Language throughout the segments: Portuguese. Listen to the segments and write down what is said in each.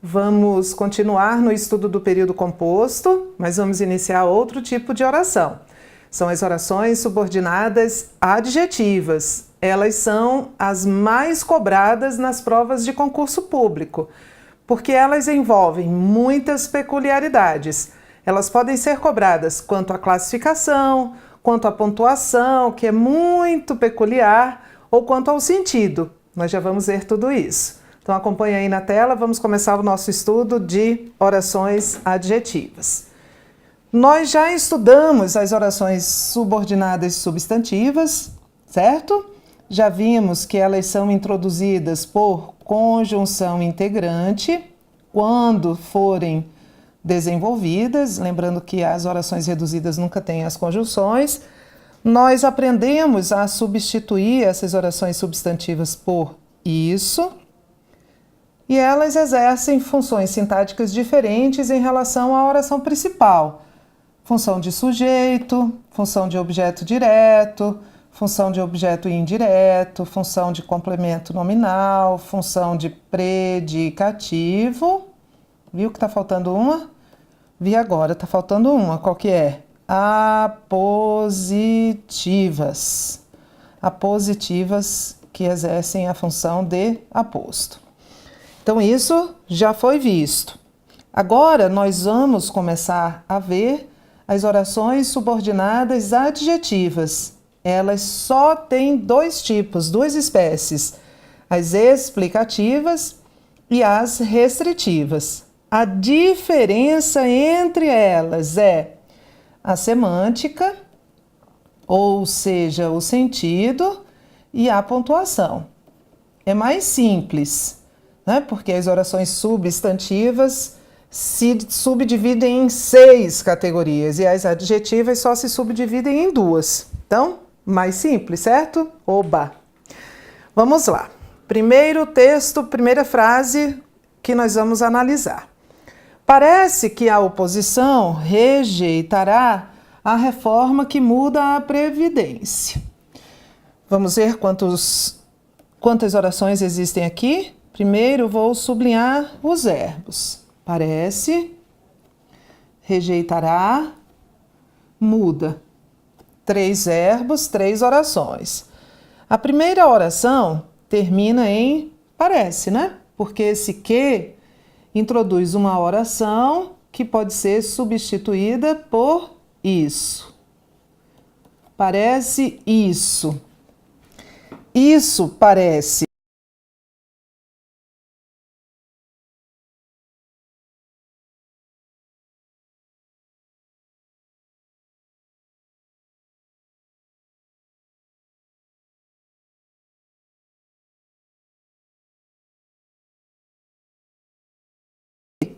Vamos continuar no estudo do período composto, mas vamos iniciar outro tipo de oração. São as orações subordinadas adjetivas. Elas são as mais cobradas nas provas de concurso público, porque elas envolvem muitas peculiaridades. Elas podem ser cobradas quanto à classificação, quanto à pontuação, que é muito peculiar, ou quanto ao sentido. Nós já vamos ver tudo isso. Então acompanhe aí na tela, vamos começar o nosso estudo de orações adjetivas. Nós já estudamos as orações subordinadas substantivas, certo? Já vimos que elas são introduzidas por conjunção integrante quando forem desenvolvidas, lembrando que as orações reduzidas nunca têm as conjunções. Nós aprendemos a substituir essas orações substantivas por isso, e elas exercem funções sintáticas diferentes em relação à oração principal. Função de sujeito, função de objeto direto, função de objeto indireto, função de complemento nominal, função de predicativo. Viu que está faltando uma? Vi agora, está faltando uma. Qual que é? Apositivas. Apositivas que exercem a função de aposto. Então, isso já foi visto. Agora, nós vamos começar a ver as orações subordinadas adjetivas. Elas só têm dois tipos, duas espécies, as explicativas e as restritivas. A diferença entre elas é a semântica, ou seja, o sentido, e a pontuação. É mais simples, né? Porque as orações substantivas se subdividem em 6 categorias e as adjetivas só se subdividem em 2. Então, mais simples, certo? Oba! Vamos lá. Primeiro texto, primeira frase que nós vamos analisar. Parece que a oposição rejeitará a reforma que muda a Previdência. Vamos ver quantas orações existem aqui. Primeiro, vou sublinhar os verbos. Parece, rejeitará, muda. 3 verbos, 3 orações. A primeira oração termina em parece, né? Porque esse que introduz uma oração que pode ser substituída por isso. Parece isso. Isso parece.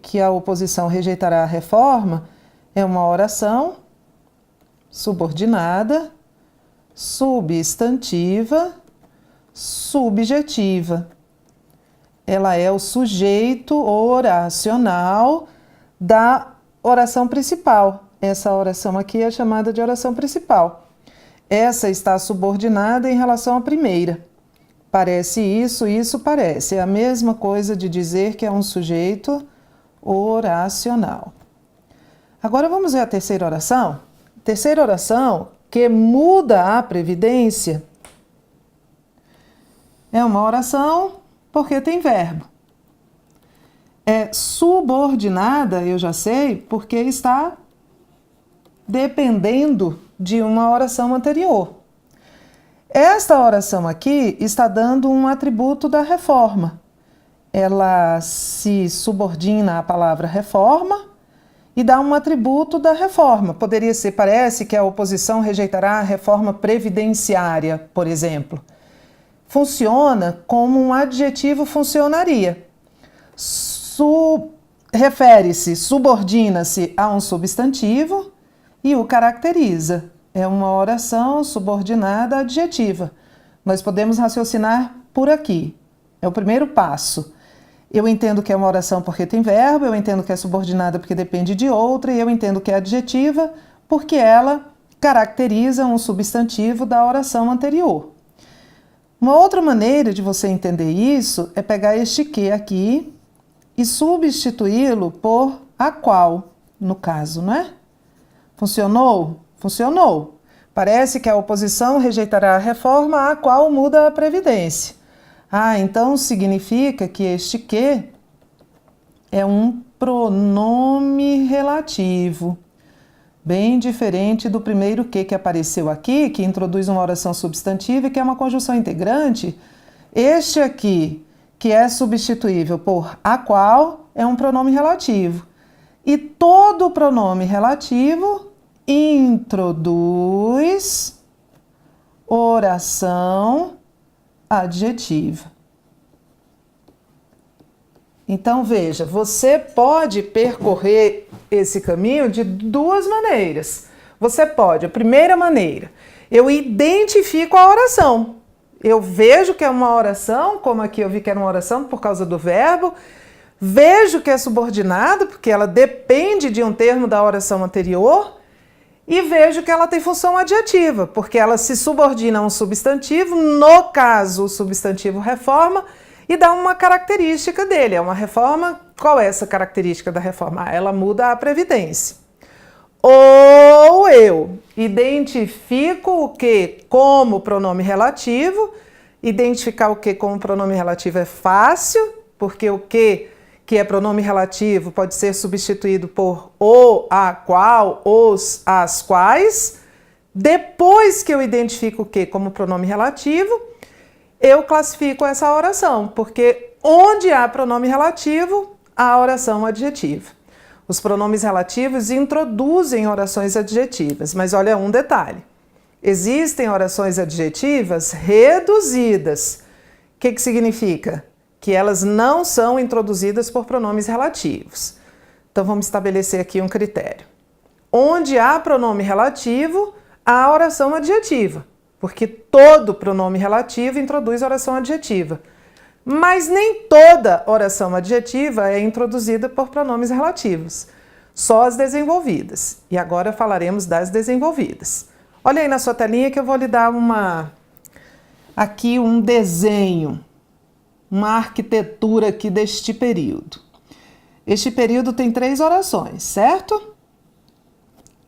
Que a oposição rejeitará a reforma é uma oração subordinada, substantiva, subjetiva. Ela é o sujeito oracional da oração principal. Essa oração aqui é chamada de oração principal. Essa está subordinada em relação à primeira. Parece isso, isso parece. É a mesma coisa de dizer que é um sujeito oracional. Agora vamos ver a terceira oração. Terceira oração, que muda a Previdência, é uma oração porque tem verbo. É subordinada, eu já sei, porque está dependendo de uma oração anterior. Esta oração aqui está dando um atributo da reforma. Ela se subordina à palavra reforma e dá um atributo da reforma. Poderia ser, parece que a oposição rejeitará a reforma previdenciária, por exemplo. Funciona como um adjetivo funcionaria. Refere-se, subordina-se a um substantivo e o caracteriza. É uma oração subordinada adjetiva. Nós podemos raciocinar por aqui. É o primeiro passo. Eu entendo que é uma oração porque tem verbo, eu entendo que é subordinada porque depende de outra, e eu entendo que é adjetiva porque ela caracteriza um substantivo da oração anterior. Uma outra maneira de você entender isso é pegar este que aqui e substituí-lo por a qual, no caso, não é? Funcionou? Funcionou. Parece que a oposição rejeitará a reforma a qual muda a Previdência. Então significa que este que é um pronome relativo, bem diferente do primeiro que apareceu aqui, que introduz uma oração substantiva e que é uma conjunção integrante. Este aqui, que é substituível por a qual, é um pronome relativo. E todo pronome relativo introduz oração adjetiva. Então, veja, você pode percorrer esse caminho de duas maneiras. Você pode, a primeira maneira, eu identifico a oração. Eu vejo que é uma oração, como aqui eu vi que era uma oração por causa do verbo, vejo que é subordinado, porque ela depende de um termo da oração anterior, e vejo que ela tem função adjetiva, porque ela se subordina a um substantivo, no caso, o substantivo reforma, e dá uma característica dele. É uma reforma. Qual é essa característica da reforma? Ela muda a Previdência. Ou eu identifico o que como pronome relativo. Identificar o que como pronome relativo é fácil, porque o que é pronome relativo pode ser substituído por o, a, qual, os, as, quais. Depois que eu identifico o que como pronome relativo, eu classifico essa oração, porque onde há pronome relativo, há oração adjetiva. Os pronomes relativos introduzem orações adjetivas, mas olha um detalhe. Existem orações adjetivas reduzidas. O que significa? Que elas não são introduzidas por pronomes relativos. Então vamos estabelecer aqui um critério. Onde há pronome relativo, há oração adjetiva, porque todo pronome relativo introduz oração adjetiva. Mas nem toda oração adjetiva é introduzida por pronomes relativos, só as desenvolvidas. E agora falaremos das desenvolvidas. Olha aí na sua telinha que eu vou lhe dar aqui um desenho, uma arquitetura aqui deste período. Este período tem 3 orações, certo?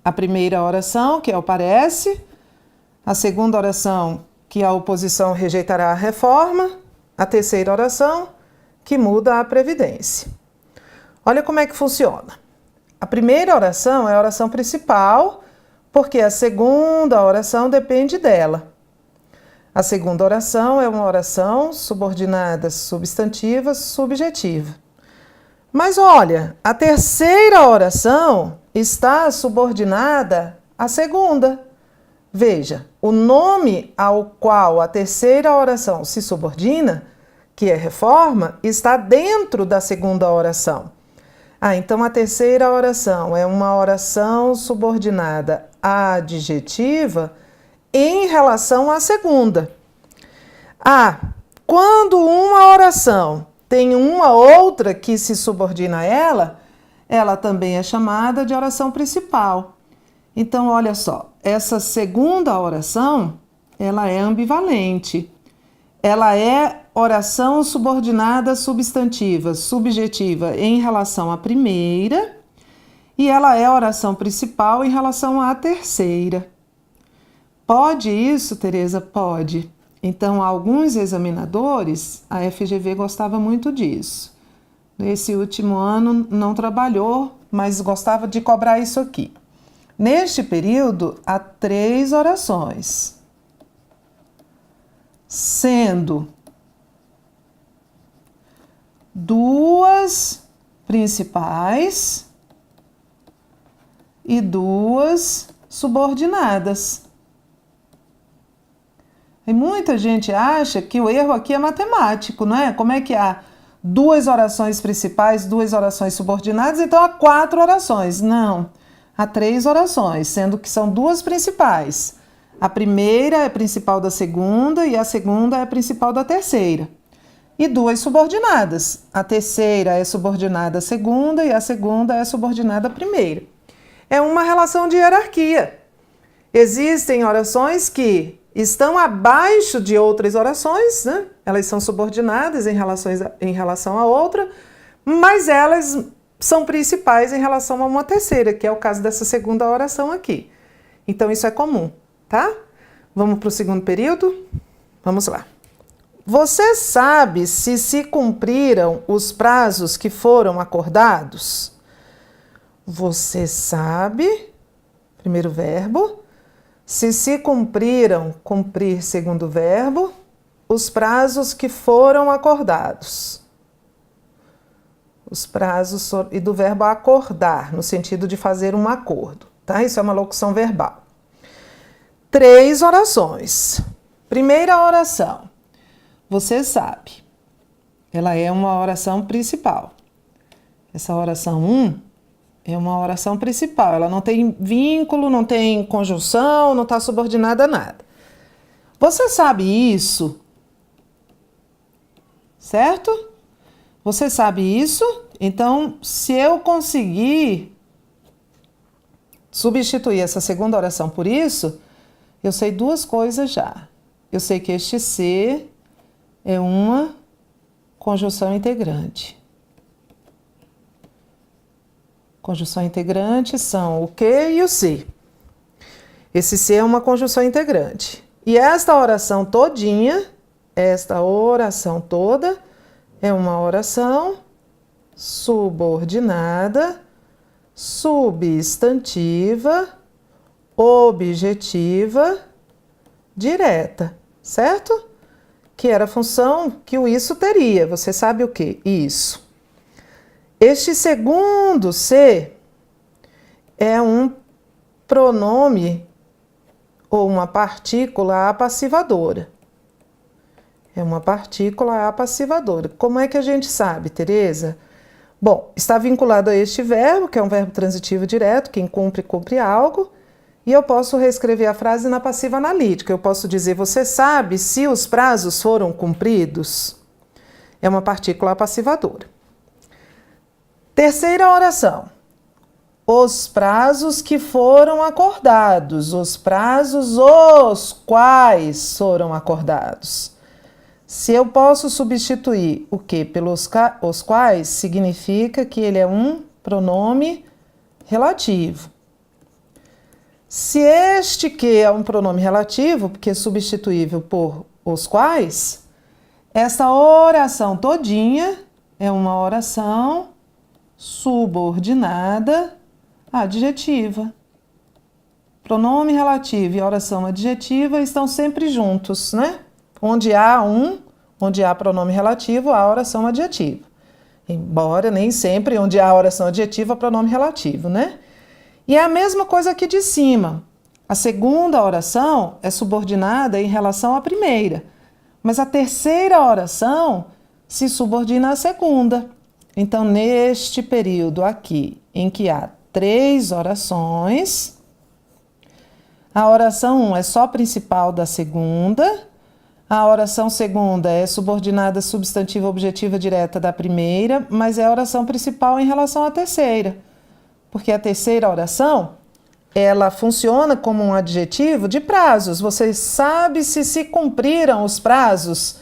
A primeira oração, que é o parece. A segunda oração, que a oposição rejeitará a reforma. A terceira oração, que muda a Previdência. Olha como é que funciona. A primeira oração é a oração principal, porque a segunda oração depende dela. A segunda oração é uma oração subordinada substantiva subjetiva. Mas olha, a terceira oração está subordinada à segunda. Veja, o nome ao qual a terceira oração se subordina, que é reforma, está dentro da segunda oração. Então a terceira oração é uma oração subordinada adjetiva em relação à segunda. Quando uma oração tem uma outra que se subordina a ela, ela também é chamada de oração principal. Então, olha só, essa segunda oração, ela é ambivalente. Ela é oração subordinada substantiva, subjetiva em relação à primeira, e ela é oração principal em relação à terceira. Pode isso, Tereza? Pode. Então, alguns examinadores, a FGV gostava muito disso. Nesse último ano não trabalhou, mas gostava de cobrar isso aqui. Neste período, há 3 orações, sendo 2 principais e 2 subordinadas. E muita gente acha que o erro aqui é matemático, não é? Como é que há 2 orações principais, 2 orações subordinadas, então há 4 orações. Não. Há 3 orações, sendo que são 2 principais. A primeira é principal da segunda e a segunda é principal da terceira. E 2 subordinadas. A terceira é subordinada à segunda e a segunda é subordinada à primeira. É uma relação de hierarquia. Existem orações que estão abaixo de outras orações, né? Elas são subordinadas em relação a outra, mas elas são principais em relação a uma terceira, que é o caso dessa segunda oração aqui. Então isso é comum, tá? Vamos para o segundo período? Vamos lá. Você sabe se cumpriram os prazos que foram acordados? Você sabe, primeiro verbo, se cumpriram, cumprir, segundo verbo, os prazos que foram acordados. Os prazos e do verbo acordar, no sentido de fazer um acordo, tá? Isso é uma locução verbal. 3 orações. Primeira oração. Você sabe. Ela é uma oração principal. Essa oração 1 é uma oração principal. Ela não tem vínculo, não tem conjunção, não está subordinada a nada. Você sabe isso? Certo? Você sabe isso? Então, se eu conseguir substituir essa segunda oração por isso, eu sei 2 coisas já. Eu sei que este ser é uma conjunção integrante. Conjunção integrante são o que e o se. Esse se é uma conjunção integrante. E esta oração todinha, esta oração toda, é uma oração subordinada, substantiva, objetiva, direta, certo? Que era a função que o isso teria. Você sabe o que? Isso. Este segundo se é um pronome ou uma partícula apassivadora. É uma partícula apassivadora. Como é que a gente sabe, Tereza? Bom, está vinculado a este verbo, que é um verbo transitivo direto, quem cumpre, cumpre algo. E eu posso reescrever a frase na passiva analítica. Eu posso dizer, você sabe se os prazos foram cumpridos? É uma partícula apassivadora. Terceira oração. Os prazos que foram acordados. Os prazos os quais foram acordados. Se eu posso substituir o que pelos os quais, significa que ele é um pronome relativo. Se este que é um pronome relativo, porque é substituível por os quais, essa oração todinha é uma oração subordinada adjetiva. Pronome relativo e oração adjetiva estão sempre juntos, né? Onde há pronome relativo, há oração adjetiva. Embora nem sempre onde há oração adjetiva, há pronome relativo, né? E é a mesma coisa aqui de cima. A segunda oração é subordinada em relação à primeira, mas a terceira oração se subordina à segunda. Então, neste período aqui, em que há 3 orações, a oração 1 é só principal da segunda, a oração segunda é subordinada substantiva objetiva direta da primeira, mas é a oração principal em relação à terceira. Porque a terceira oração, ela funciona como um adjetivo de prazos. Você sabe se cumpriram os prazos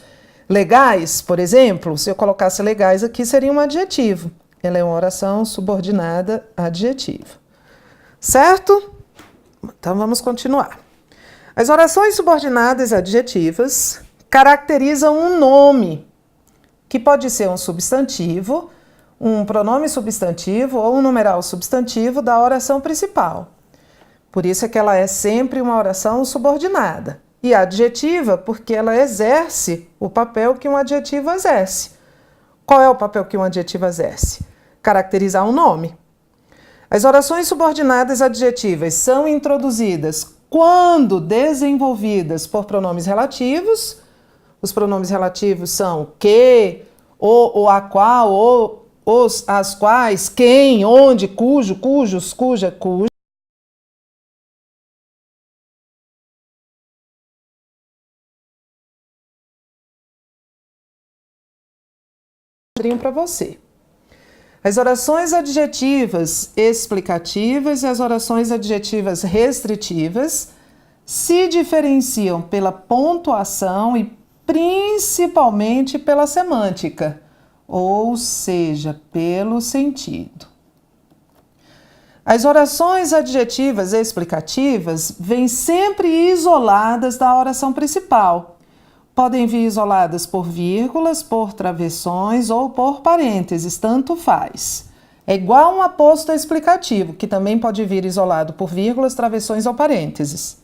legais, por exemplo? Se eu colocasse legais aqui, seria um adjetivo. Ela é uma oração subordinada adjetiva. Certo? Então vamos continuar. As orações subordinadas adjetivas caracterizam um nome, que pode ser um substantivo, um pronome substantivo ou um numeral substantivo da oração principal. Por isso é que ela é sempre uma oração subordinada. E adjetiva porque ela exerce o papel que um adjetivo exerce. Qual é o papel que um adjetivo exerce? Caracterizar um nome. As orações subordinadas adjetivas são introduzidas quando desenvolvidas por pronomes relativos. Os pronomes relativos são o que, o a qual, o, os, as quais, quem, onde, cujo, cujos, cuja, cuja. Para você. As orações adjetivas explicativas e as orações adjetivas restritivas se diferenciam pela pontuação e principalmente pela semântica. ou seja, pelo sentido. As orações adjetivas explicativas vêm sempre isoladas da oração principal. Podem vir isoladas por vírgulas, por travessões ou por parênteses, tanto faz. É igual um aposto explicativo, que também pode vir isolado por vírgulas, travessões ou parênteses.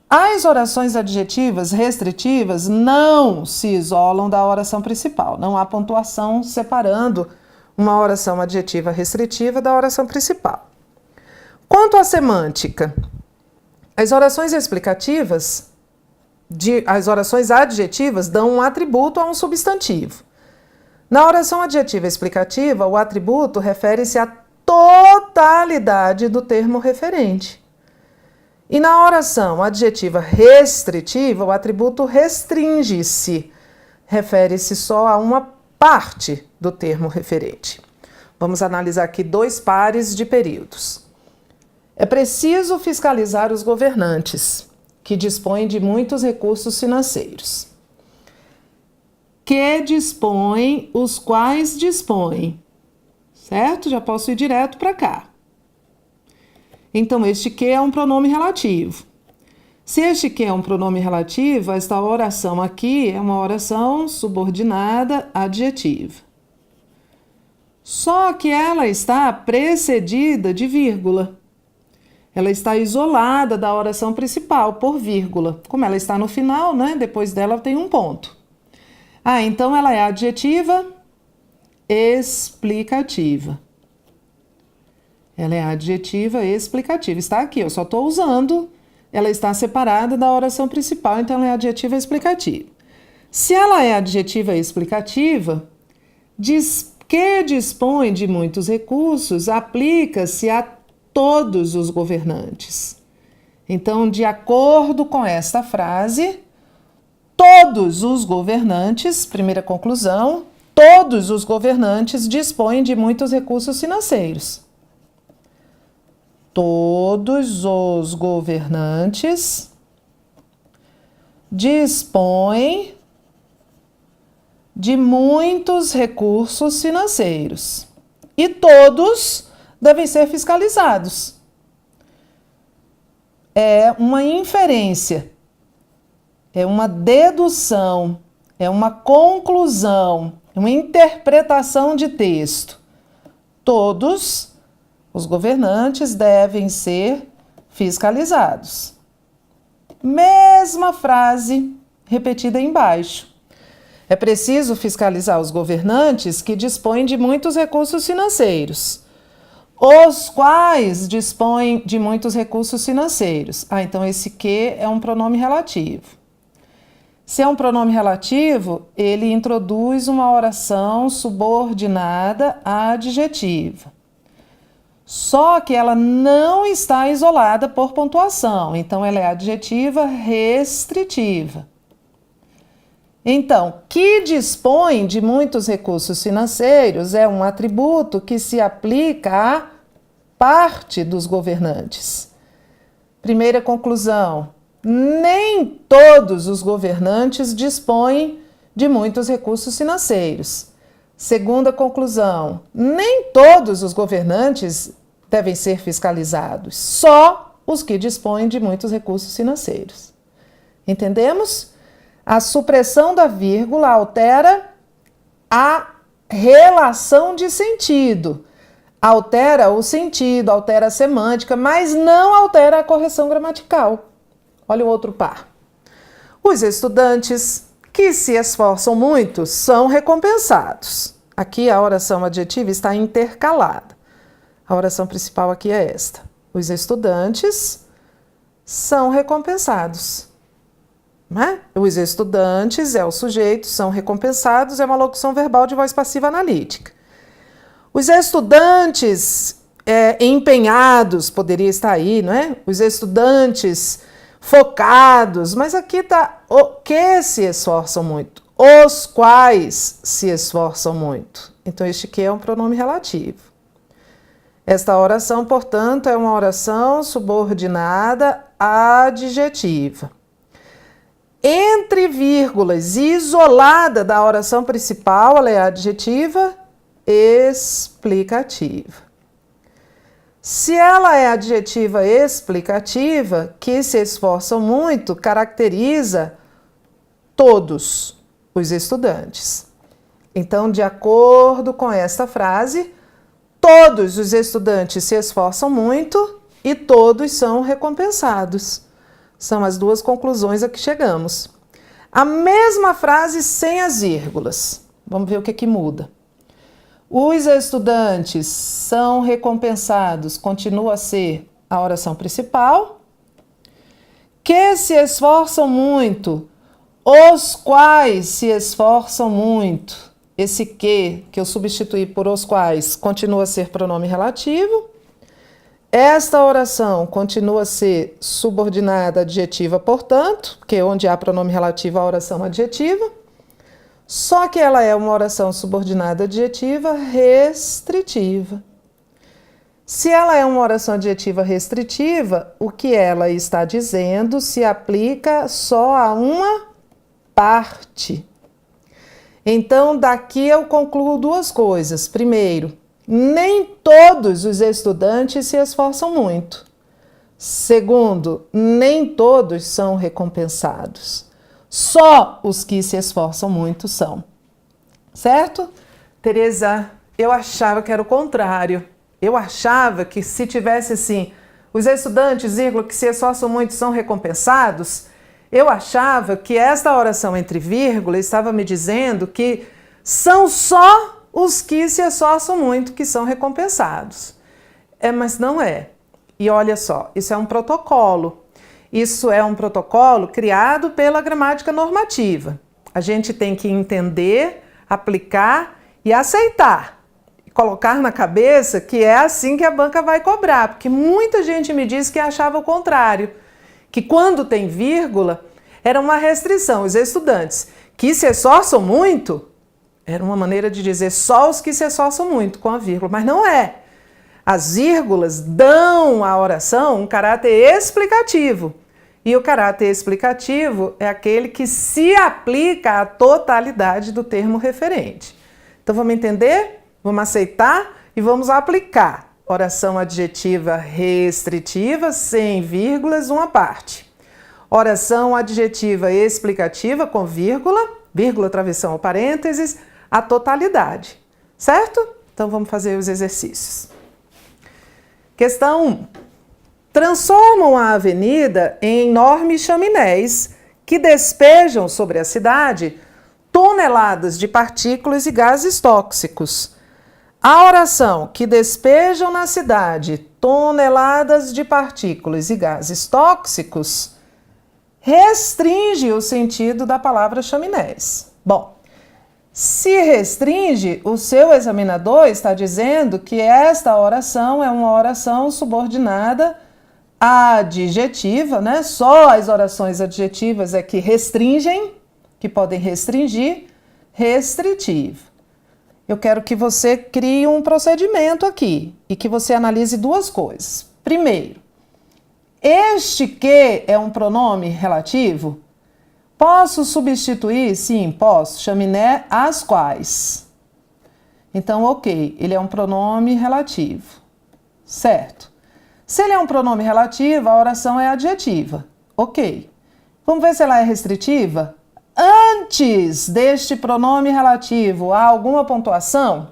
As orações adjetivas restritivas não se isolam da oração principal. Não há pontuação separando uma oração adjetiva restritiva da oração principal. Quanto à semântica, as orações explicativas, as orações adjetivas dão um atributo a um substantivo. Na oração adjetiva explicativa, o atributo refere-se à totalidade do termo referente. E na oração adjetiva restritiva, o atributo restringe-se, refere-se só a uma parte do termo referente. Vamos analisar aqui 2 pares de períodos. É preciso fiscalizar os governantes, que dispõem de muitos recursos financeiros. Que dispõem, os quais dispõem. Certo? Já posso ir direto para cá. Então, este que é um pronome relativo. Se este que é um pronome relativo, esta oração aqui é uma oração subordinada adjetiva. Só que ela está precedida de vírgula. Ela está isolada da oração principal por vírgula. Como ela está no final, né? Depois dela tem um ponto. Então ela é adjetiva explicativa. Ela é adjetiva explicativa. Está aqui, eu só estou usando. Ela está separada da oração principal, então ela é adjetiva explicativa. Se ela é adjetiva explicativa, que dispõe de muitos recursos, aplica-se a todos os governantes. Então, de acordo com esta frase, todos os governantes, primeira conclusão, todos os governantes dispõem de muitos recursos financeiros. Todos os governantes dispõem de muitos recursos financeiros. E todos devem ser fiscalizados. É uma inferência, é uma dedução, é uma conclusão, é uma interpretação de texto. Todos os governantes devem ser fiscalizados. Mesma frase repetida embaixo. É preciso fiscalizar os governantes que dispõem de muitos recursos financeiros. Os quais dispõem de muitos recursos financeiros. Então esse que é um pronome relativo. Se é um pronome relativo, ele introduz uma oração subordinada adjetiva. Só que ela não está isolada por pontuação, então ela é adjetiva restritiva. Então, que dispõe de muitos recursos financeiros é um atributo que se aplica à parte dos governantes. Primeira conclusão: nem todos os governantes dispõem de muitos recursos financeiros. Segunda conclusão: nem todos os governantes devem ser fiscalizados, só os que dispõem de muitos recursos financeiros. Entendemos? A supressão da vírgula altera a relação de sentido, altera o sentido, altera a semântica, mas não altera a correção gramatical. Olha o outro par. Os estudantes que se esforçam muito são recompensados. Aqui a oração adjetiva está intercalada. A oração principal aqui é esta. Os estudantes são recompensados. Né? Os estudantes é o sujeito, são recompensados, é uma locução verbal de voz passiva analítica. Os estudantes empenhados, poderia estar aí, não é? Os estudantes focados, mas aqui está o que se esforçam muito, os quais se esforçam muito. Então este que é um pronome relativo. Esta oração, portanto, é uma oração subordinada adjetiva. Entre vírgulas e isolada da oração principal, ela é adjetiva explicativa. Se ela é adjetiva explicativa, que se esforçam muito, caracteriza todos os estudantes. Então, de acordo com esta frase, todos os estudantes se esforçam muito e todos são recompensados. São as duas conclusões a que chegamos. A mesma frase sem as vírgulas. Vamos ver o que muda. Os estudantes são recompensados, continua a ser a oração principal. Que se esforçam muito, os quais se esforçam muito. Esse que eu substituí por os quais continua a ser pronome relativo. Esta oração continua a ser subordinada adjetiva, portanto, porque onde há pronome relativo, a oração adjetiva. Só que ela é uma oração subordinada adjetiva restritiva. Se ela é uma oração adjetiva restritiva, o que ela está dizendo se aplica só a uma parte. Então, daqui eu concluo duas coisas. Primeiro, nem todos os estudantes se esforçam muito. Segundo, nem todos são recompensados. Só os que se esforçam muito são. Certo? Tereza, eu achava que era o contrário. Eu achava que se tivesse assim, os estudantes, que se esforçam muito são recompensados, eu achava que esta oração entre vírgulas estava me dizendo que são só os que se esforçam muito que são recompensados. Mas não é. E olha só, isso é um protocolo. Isso é um protocolo criado pela gramática normativa. A gente tem que entender, aplicar e aceitar. Colocar na cabeça que é assim que a banca vai cobrar, porque muita gente me disse que achava o contrário, que quando tem vírgula era uma restrição. Os estudantes que se esforçam muito, era uma maneira de dizer só os que se esforçam muito com a vírgula, mas não é. As vírgulas dão à oração um caráter explicativo. E o caráter explicativo é aquele que se aplica à totalidade do termo referente. Então vamos entender? Vamos aceitar e vamos aplicar. Oração adjetiva restritiva, sem vírgulas, uma parte. Oração adjetiva explicativa com vírgula, travessão ou parênteses, a totalidade. Certo? Então vamos fazer os exercícios. Questão 1. Transformam a avenida em enormes chaminés que despejam sobre a cidade toneladas de partículas e gases tóxicos. A oração que despejam na cidade toneladas de partículas e gases tóxicos restringe o sentido da palavra chaminés. Bom, se restringe, o seu examinador está dizendo que esta oração é uma oração subordinada adjetiva, né? Só as orações adjetivas é que restringem, que podem restringir, restritivo. Eu quero que você crie um procedimento aqui e que você analise duas coisas. Primeiro, este que é um pronome relativo? Posso substituir? Sim, posso. Chaminé, as quais. Então, ok, ele é um pronome relativo. Certo. Se ele é um pronome relativo, a oração é adjetiva. Ok. Vamos ver se ela é restritiva? Antes deste pronome relativo, há alguma pontuação?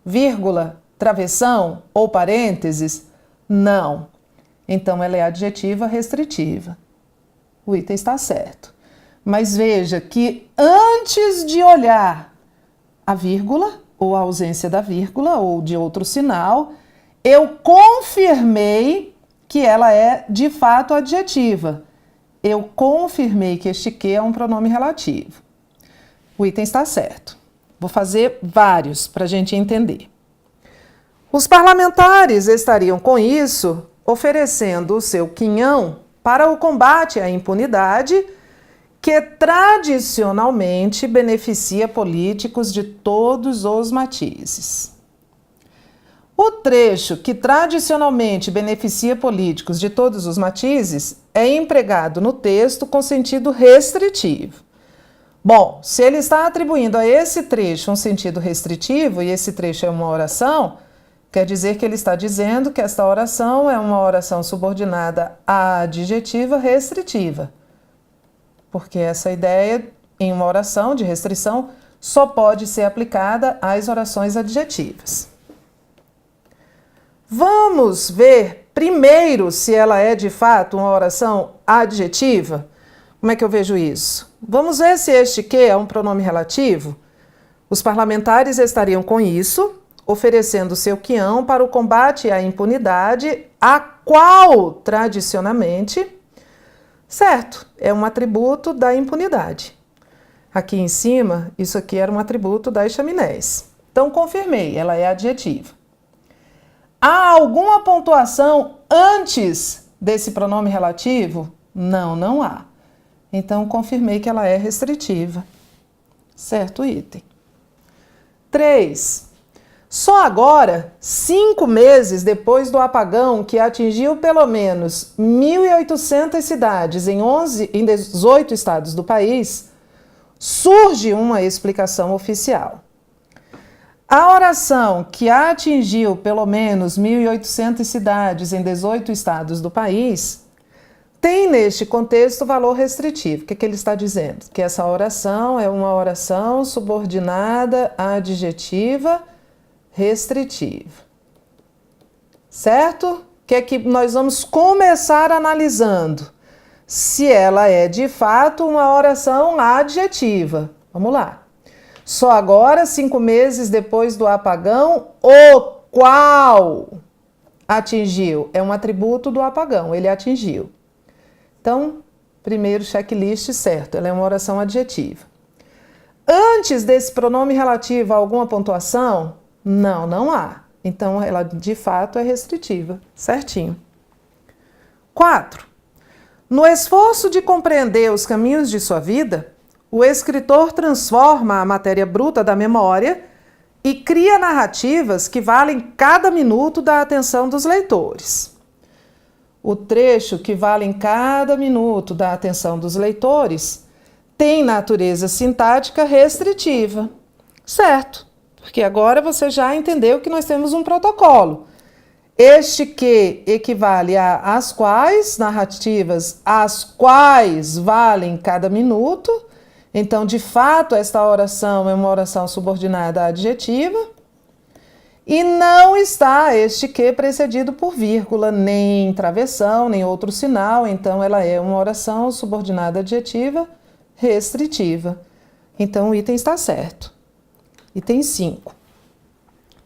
Vírgula, travessão ou parênteses? Não. Então, ela é adjetiva restritiva. O item está certo. Mas veja que antes de olhar a vírgula, ou a ausência da vírgula, ou de outro sinal, eu confirmei que ela é de fato adjetiva. Eu confirmei que este que é um pronome relativo. O item está certo. Vou fazer vários para a gente entender. Os parlamentares estariam com isso oferecendo o seu quinhão para o combate à impunidade que tradicionalmente beneficia políticos de todos os matizes. O trecho que tradicionalmente beneficia políticos de todos os matizes é empregado no texto com sentido restritivo. Bom, se ele está atribuindo a esse trecho um sentido restritivo, e esse trecho é uma oração, quer dizer que ele está dizendo que esta oração é uma oração subordinada adjetiva restritiva. Porque essa ideia em uma oração de restrição só pode ser aplicada às orações adjetivas. Vamos ver primeiro se ela é de fato uma oração adjetiva. Como é que eu vejo isso? Vamos ver se este que é um pronome relativo. Os parlamentares estariam com isso, oferecendo seu quião para o combate à impunidade, a qual, tradicionalmente, certo, é um atributo da impunidade. Aqui em cima, isso aqui era um atributo das chaminés. Então, confirmei, ela é adjetiva. Há alguma pontuação antes desse pronome relativo? Não, não há. Então, confirmei que ela é restritiva. Certo item. 3. Só agora, 5 meses depois do apagão que atingiu pelo menos 1.800 cidades em 18 estados do país, surge uma explicação oficial. A oração que atingiu pelo menos 1.800 cidades em 18 estados do país tem neste contexto valor restritivo. O que ele está dizendo? Que essa oração é uma oração subordinada adjetiva restritiva. Certo? Que é que nós vamos começar analisando se ela é de fato uma oração adjetiva. Vamos lá. Só agora, 5 meses depois do apagão, o qual atingiu. É um atributo do apagão, ele atingiu. Então, primeiro checklist certo, ela é uma oração adjetiva. Antes desse pronome relativo, alguma pontuação? Não, não há. Então, ela de fato é restritiva, certinho. 4. No esforço de compreender os caminhos de sua vida, o escritor transforma a matéria bruta da memória e cria narrativas que valem cada minuto da atenção dos leitores. O trecho que vale em cada minuto da atenção dos leitores tem natureza sintática restritiva. Certo, porque agora você já entendeu que nós temos um protocolo. Este que equivale a as quais, narrativas, as quais valem cada minuto. Então, de fato, esta oração é uma oração subordinada adjetiva. E não está este que precedido por vírgula, nem travessão, nem outro sinal. Então, ela é uma oração subordinada adjetiva restritiva. Então, o item está certo. Item 5.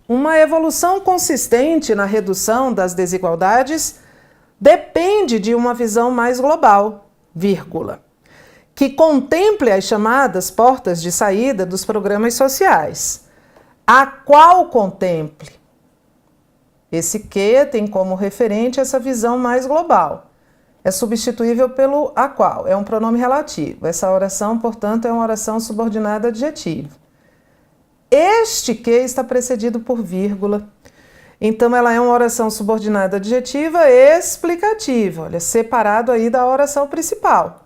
Uma evolução consistente na redução das desigualdades depende de uma visão mais global, vírgula, que contemple as chamadas portas de saída dos programas sociais, a qual contemple. Esse que tem como referente essa visão mais global. É substituível pelo a qual, é um pronome relativo. Essa oração, portanto, é uma oração subordinada adjetiva. Este que está precedido por vírgula. Então, ela é uma oração subordinada adjetiva explicativa, olha, separado aí da oração principal.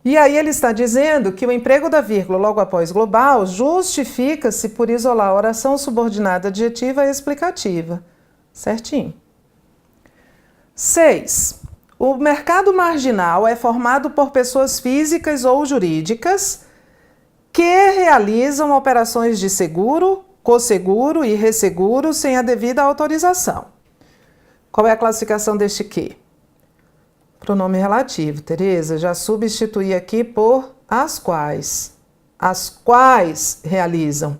E aí ele está dizendo que o emprego da vírgula logo após global justifica-se por isolar a oração subordinada adjetiva explicativa. Certinho. 6. O mercado marginal é formado por pessoas físicas ou jurídicas que realizam operações de seguro, cosseguro e resseguro sem a devida autorização. Qual é a classificação deste que? Pronome relativo, Tereza, já substituí aqui por as quais. As quais realizam.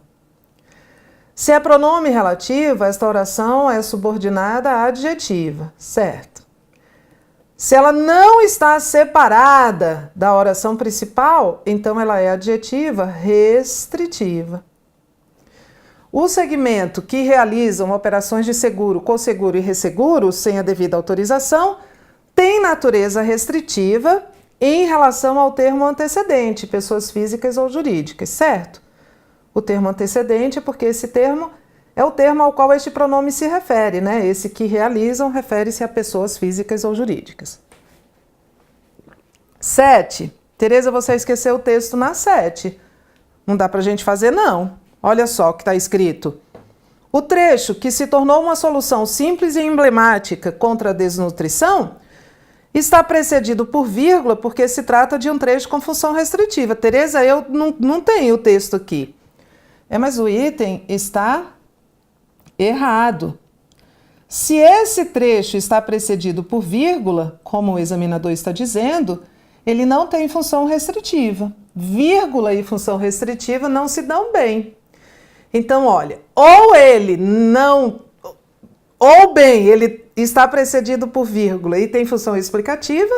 Se é pronome relativo, esta oração é subordinada à adjetiva, certo? Se ela não está separada da oração principal, então ela é adjetiva restritiva. O segmento que realizam operações de seguro, cosseguro e resseguro sem a devida autorização tem natureza restritiva em relação ao termo antecedente, pessoas físicas ou jurídicas, certo? O termo antecedente, porque esse termo é o termo ao qual este pronome se refere, né? Esse que realizam refere-se a pessoas físicas ou jurídicas. 7. Tereza, você esqueceu o texto na 7. Não dá pra gente fazer, não. Olha só o que está escrito. O trecho que se tornou uma solução simples e emblemática contra a desnutrição está precedido por vírgula porque se trata de um trecho com função restritiva. Tereza, eu não tenho o texto aqui. Mas o item está errado. Se esse trecho está precedido por vírgula, como o examinador está dizendo, ele não tem função restritiva. Vírgula e função restritiva não se dão bem. Então, olha, ou ele está precedido por vírgula e tem função explicativa,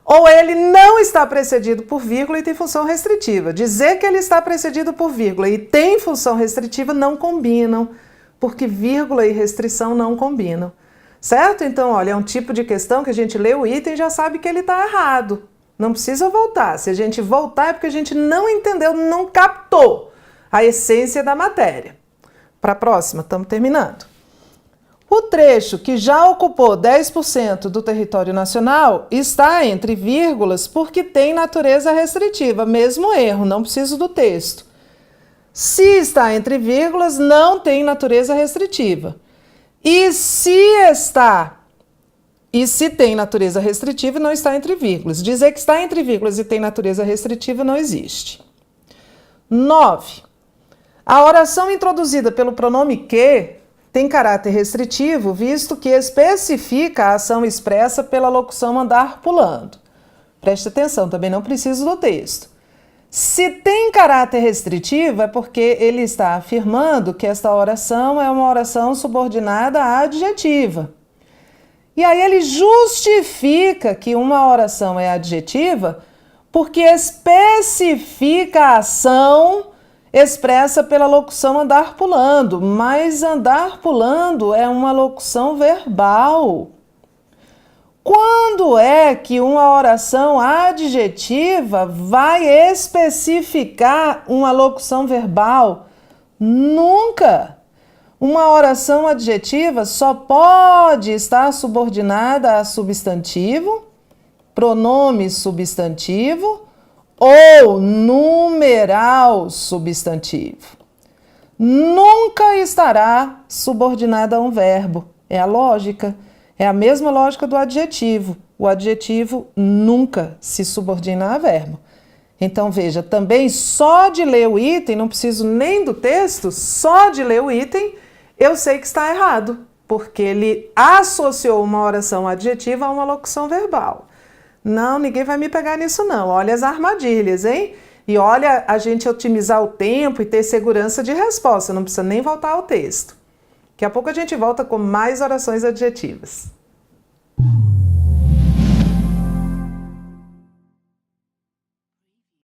ou ele não está precedido por vírgula e tem função restritiva. Dizer que ele está precedido por vírgula e tem função restritiva não combinam, porque vírgula e restrição não combinam, certo? Então, olha, é um tipo de questão que a gente lê o item e já sabe que ele está errado. Não precisa voltar. Se a gente voltar é porque a gente não entendeu, não captou a essência da matéria. Para a próxima, estamos terminando. O trecho que já ocupou 10% do território nacional está entre vírgulas porque tem natureza restritiva. Mesmo erro, não preciso do texto. Se está entre vírgulas, não tem natureza restritiva. E se tem natureza restritiva, não está entre vírgulas. Dizer que está entre vírgulas e tem natureza restritiva não existe. 9. A oração introduzida pelo pronome que tem caráter restritivo, visto que especifica a ação expressa pela locução andar pulando. Preste atenção, também não preciso do texto. Se tem caráter restritivo, é porque ele está afirmando que esta oração é uma oração subordinada à adjetiva. E aí ele justifica que uma oração é adjetiva porque especifica a ação expressa pela locução andar pulando, mas andar pulando é uma locução verbal. Quando é que uma oração adjetiva vai especificar uma locução verbal? Nunca! Uma oração adjetiva só pode estar subordinada a substantivo, pronome substantivo ou numeral substantivo. Nunca estará subordinada a um verbo. É a lógica. É a mesma lógica do adjetivo. O adjetivo nunca se subordina a verbo. Então, veja, também só de ler o item, não preciso nem do texto, só de ler o item, eu sei que está errado, porque ele associou uma oração adjetiva a uma locução verbal. Não, ninguém vai me pegar nisso não. Olha as armadilhas, hein? E olha a gente otimizar o tempo e ter segurança de resposta, não precisa nem voltar ao texto. Daqui a pouco a gente volta com mais orações adjetivas.